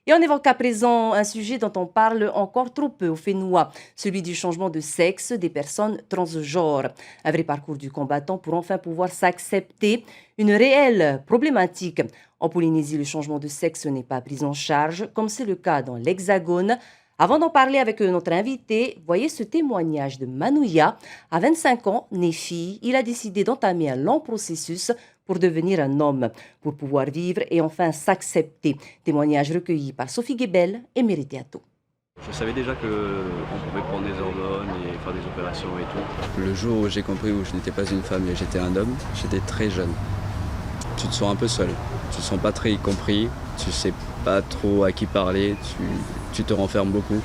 Et on évoque à présent un sujet dont on parle encore trop peu au Fénois, celui du changement de sexe des personnes transgenres. Un vrai parcours du combattant pour enfin pouvoir s'accepter, une réelle problématique. En Polynésie, le changement de sexe n'est pas pris en charge, comme c'est le cas dans l'Hexagone. Avant d'en parler avec notre invité, voyez ce témoignage de Manouya. À 25 ans, né fille, il a décidé d'entamer un long processus pour devenir un homme, pour pouvoir vivre et enfin s'accepter. Témoignage recueilli par Sophie Guébel et Meritiato. Je savais déjà qu'on pouvait prendre des hormones et faire des opérations et tout. Le jour où j'ai compris que je n'étais pas une femme et j'étais un homme, j'étais très jeune. Tu te sens un peu seul, tu te sens pas très compris, tu sais pas trop à qui parler, tu te renfermes beaucoup.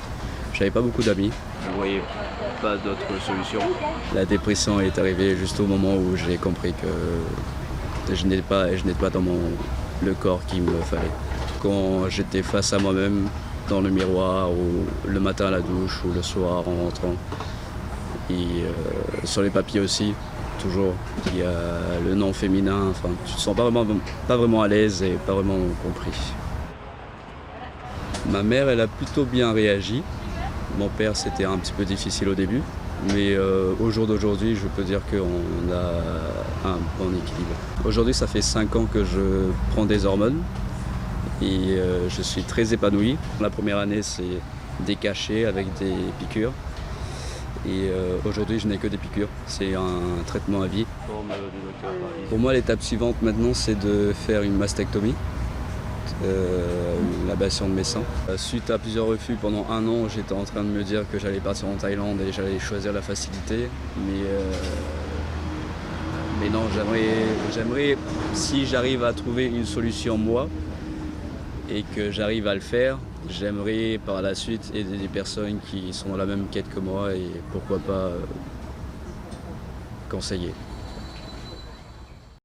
J'avais pas beaucoup d'amis. Je voyais pas d'autre solution. La dépression est arrivée juste au moment où j'ai compris que je n'étais pas dans le corps qu'il me fallait. Quand j'étais face à moi-même, dans le miroir, ou le matin à la douche, ou le soir en rentrant, et sur les papiers aussi, toujours, il y a le nom féminin, enfin, tu te sens pas vraiment à l'aise et pas vraiment compris. Ma mère, elle a plutôt bien réagi. Mon père, c'était un petit peu difficile au début, mais au jour d'aujourd'hui, je peux dire qu'on a un bon équilibre. Aujourd'hui, ça fait 5 ans que je prends des hormones et je suis très épanoui. La première année, c'est des cachets avec des piqûres. Et aujourd'hui, je n'ai que des piqûres. C'est un traitement à vie. Pour moi, l'étape suivante maintenant, c'est de faire une mastectomie, l'ablation de mes seins. Suite à plusieurs refus pendant 1 an, j'étais en train de me dire que j'allais partir en Thaïlande et j'allais choisir la facilité. Mais non, j'aimerais, si j'arrive à trouver une solution moi et que j'arrive à le faire, j'aimerais par la suite aider des personnes qui sont dans la même quête que moi et pourquoi pas conseiller.